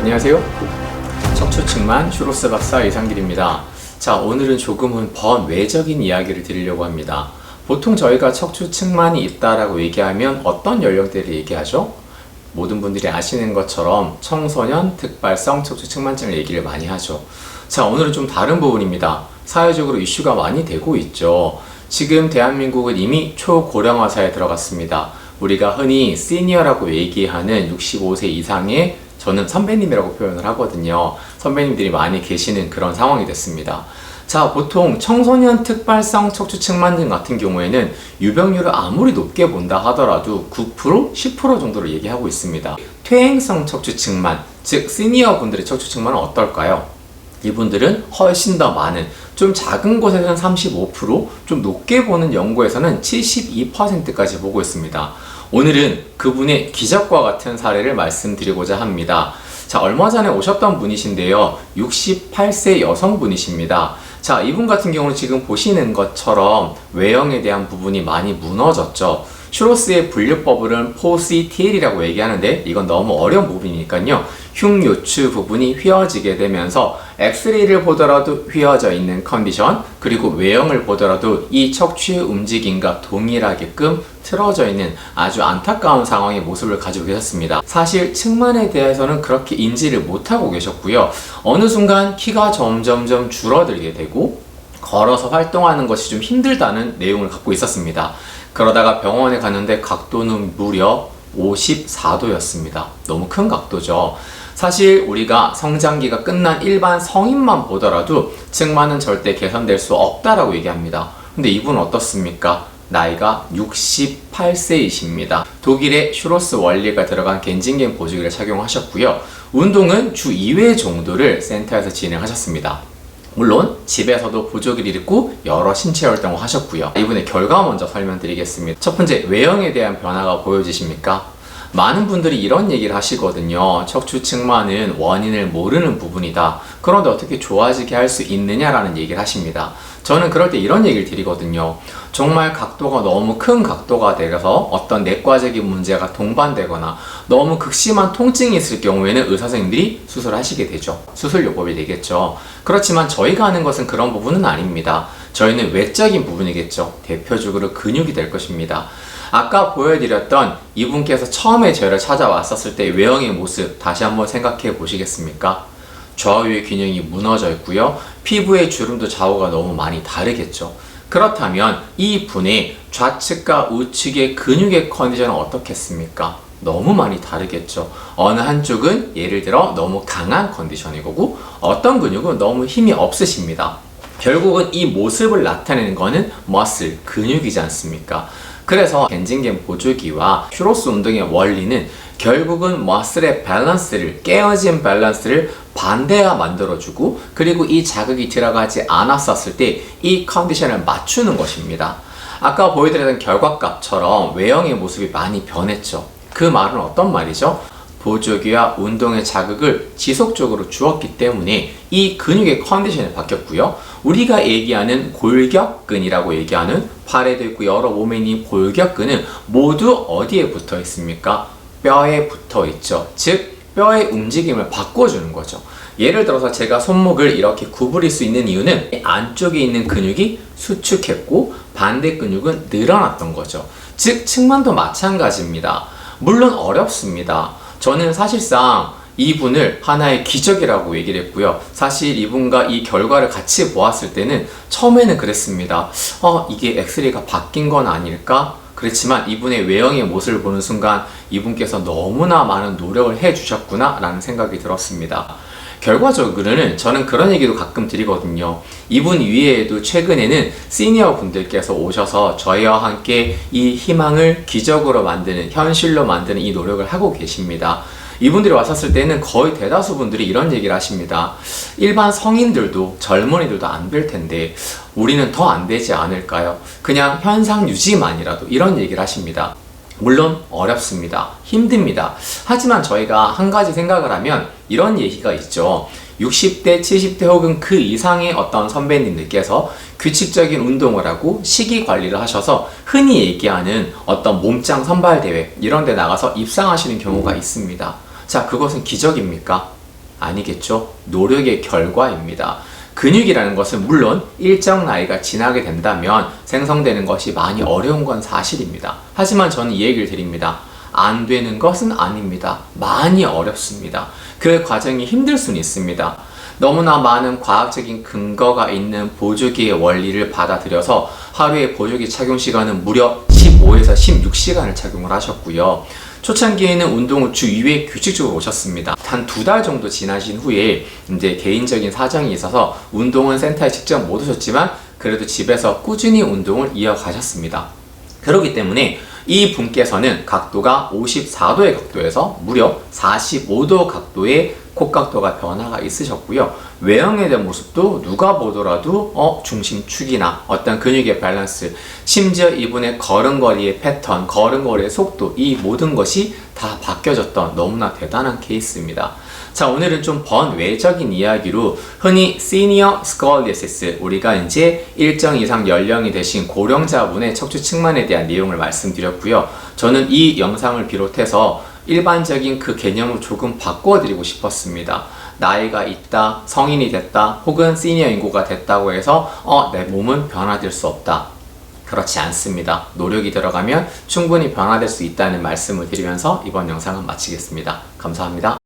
안녕하세요. 척추측만 슈로스 박사 이상길입니다. 자, 오늘은 조금은 번외적인 이야기를 드리려고 합니다. 보통 저희가 척추측만이 있다라고 얘기하면 어떤 연령대를 얘기하죠? 모든 분들이 아시는 것처럼 청소년 특발성 척추측만증을 얘기를 많이 하죠. 자, 오늘은 좀 다른 부분입니다. 사회적으로 이슈가 많이 되고 있죠. 지금 대한민국은 이미 초고령화사에 들어갔습니다. 우리가 흔히 시니어라고 얘기하는 65세 이상의, 저는 선배님이라고 표현을 하거든요. 선배님들이 많이 계시는 그런 상황이 됐습니다. 자, 보통 청소년 특발성 척추측만증 같은 경우에는 유병률을 아무리 높게 본다 하더라도 9%, 10% 정도로 얘기하고 있습니다. 퇴행성 척추측만, 즉 시니어 분들의 척추측만은 어떨까요? 이분들은 훨씬 더 많은, 좀 작은 곳에서는 35%, 좀 높게 보는 연구에서는 72%까지 보고 있습니다. 오늘은 그분의 기적과 같은 사례를 말씀드리고자 합니다. 자, 얼마 전에 오셨던 분이신데요. 68세 여성분이십니다. 자, 이분 같은 경우는 지금 보시는 것처럼 외형에 대한 부분이 많이 무너졌죠. 슈로스의 분류법은 4CTL이라고 얘기하는데 이건 너무 어려운 부분이니까요. 흉요추 부분이 휘어지게 되면서 엑스레이를 보더라도 휘어져 있는 컨디션, 그리고 외형을 보더라도 이 척추의 움직임과 동일하게끔 틀어져 있는 아주 안타까운 상황의 모습을 가지고 계셨습니다. 사실 측만에 대해서는 그렇게 인지를 못하고 계셨고요. 어느 순간 키가 점점점 줄어들게 되고 걸어서 활동하는 것이 좀 힘들다는 내용을 갖고 있었습니다. 그러다가 병원에 갔는데 각도는 무려 54도였습니다. 너무 큰 각도죠. 사실 우리가 성장기가 끝난 일반 성인만 보더라도 측만은 절대 개선될 수 없다라고 얘기합니다. 근데 이분은 어떻습니까? 나이가 68세이십니다. 독일의 슈로스 원리가 들어간 겐징겐 보조기를 착용하셨고요. 운동은 주 2회 정도를 센터에서 진행하셨습니다. 물론 집에서도 보조기를 입고 여러 신체 활동을 하셨고요. 이분의 결과 먼저 설명드리겠습니다. 첫 번째, 외형에 대한 변화가 보여지십니까? 많은 분들이 이런 얘기를 하시거든요. 척추측만은 원인을 모르는 부분이다. 그런데 어떻게 좋아지게 할 수 있느냐라는 얘기를 하십니다. 저는 그럴 때 이런 얘기를 드리거든요. 정말 각도가 너무 큰 각도가 되어서 어떤 내과적인 문제가 동반되거나 너무 극심한 통증이 있을 경우에는 의사 선생님들이 수술을 하시게 되죠. 수술요법이 되겠죠. 그렇지만 저희가 하는 것은 그런 부분은 아닙니다. 저희는 외적인 부분이겠죠. 대표적으로 근육이 될 것입니다. 아까 보여드렸던 이분께서 처음에 저를 찾아왔었을 때 외형의 모습 다시 한번 생각해 보시겠습니까? 좌우의 균형이 무너져 있고요. 피부의 주름도 좌우가 너무 많이 다르겠죠. 그렇다면 이 분의 좌측과 우측의 근육의 컨디션은 어떻겠습니까? 너무 많이 다르겠죠. 어느 한쪽은 예를 들어 너무 강한 컨디션인 거고 어떤 근육은 너무 힘이 없으십니다. 결국은 이 모습을 나타내는 거는 머슬, 근육이지 않습니까? 그래서 겐징겐 보조기와 슈로스 운동의 원리는 결국은 머슬의 밸런스를, 깨어진 밸런스를 반대화 만들어주고, 그리고 이 자극이 들어가지 않았었을 때 이 컨디션을 맞추는 것입니다. 아까 보여드렸던 결과값처럼 외형의 모습이 많이 변했죠. 그 말은 어떤 말이죠? 보조기와 운동의 자극을 지속적으로 주었기 때문에 이 근육의 컨디션이 바뀌었고요. 우리가 얘기하는 골격근이라고 얘기하는 팔에도 있고 여러 몸에 있는 골격근은 모두 어디에 붙어 있습니까? 뼈에 붙어 있죠. 즉 뼈의 움직임을 바꿔주는 거죠. 예를 들어서 제가 손목을 이렇게 구부릴 수 있는 이유는 안쪽에 있는 근육이 수축했고 반대 근육은 늘어났던 거죠. 즉 측만도 마찬가지입니다. 물론 어렵습니다. 저는 사실상 이분을 하나의 기적이라고 얘기를 했고요. 사실 이분과 이 결과를 같이 보았을 때는 처음에는 그랬습니다. 이게 엑스레이가 바뀐 건 아닐까? 그렇지만 이분의 외형의 모습을 보는 순간 이분께서 너무나 많은 노력을 해주셨구나 라는 생각이 들었습니다. 결과적으로는 저는 그런 얘기도 가끔 드리거든요. 이분 이외에도 최근에는 시니어 분들께서 오셔서 저희와 함께 이 희망을 기적으로 만드는, 현실로 만드는 이 노력을 하고 계십니다. 이분들이 왔었을 때는 거의 대다수 분들이 이런 얘기를 하십니다. 일반 성인들도 젊은이들도 안 될 텐데 우리는 더 안 되지 않을까요? 그냥 현상 유지만이라도, 이런 얘기를 하십니다. 물론 어렵습니다. 힘듭니다. 하지만 저희가 한 가지 생각을 하면 이런 얘기가 있죠. 60대, 70대 혹은 그 이상의 어떤 선배님들께서 규칙적인 운동을 하고 식이 관리를 하셔서 흔히 얘기하는 어떤 몸짱 선발대회 이런 데 나가서 입상하시는 경우가 있습니다. 자, 그것은 기적입니까? 아니겠죠? 노력의 결과입니다. 근육이라는 것은 물론 일정 나이가 지나게 된다면 생성되는 것이 많이 어려운 건 사실입니다. 하지만 저는 이 얘기를 드립니다. 안 되는 것은 아닙니다. 많이 어렵습니다. 그 과정이 힘들 수는 있습니다. 너무나 많은 과학적인 근거가 있는 보조기의 원리를 받아들여서 하루에 보조기 착용 시간은 무려 15에서 16시간을 착용을 하셨고요. 초창기에는 운동을 주 2회 규칙적으로 오셨습니다. 한 2달 정도 지나신 후에 이제 개인적인 사정이 있어서 운동은 센터에 직접 못 오셨지만 그래도 집에서 꾸준히 운동을 이어가셨습니다. 그렇기 때문에 이 분께서는 각도가 54도의 각도에서 무려 45도 각도의 콧각도가 변화가 있으셨고요. 외형에 대한 모습도 누가 보더라도 중심축이나 어떤 근육의 밸런스, 심지어 이분의 걸음걸이의 패턴, 걸음걸이의 속도, 이 모든 것이 다 바뀌어졌던 너무나 대단한 케이스입니다. 자, 오늘은 좀 번외적인 이야기로 흔히 시니어 스콜리오시스, 우리가 이제 일정 이상 연령이 되신 고령자분의 척추 측만에 대한 내용을 말씀드렸고요. 저는 이 영상을 비롯해서 일반적인 그 개념을 조금 바꿔드리고 싶었습니다. 나이가 있다, 성인이 됐다, 혹은 시니어 인구가 됐다고 해서 내 몸은 변화될 수 없다. 그렇지 않습니다. 노력이 들어가면 충분히 변화될 수 있다는 말씀을 드리면서 이번 영상은 마치겠습니다. 감사합니다.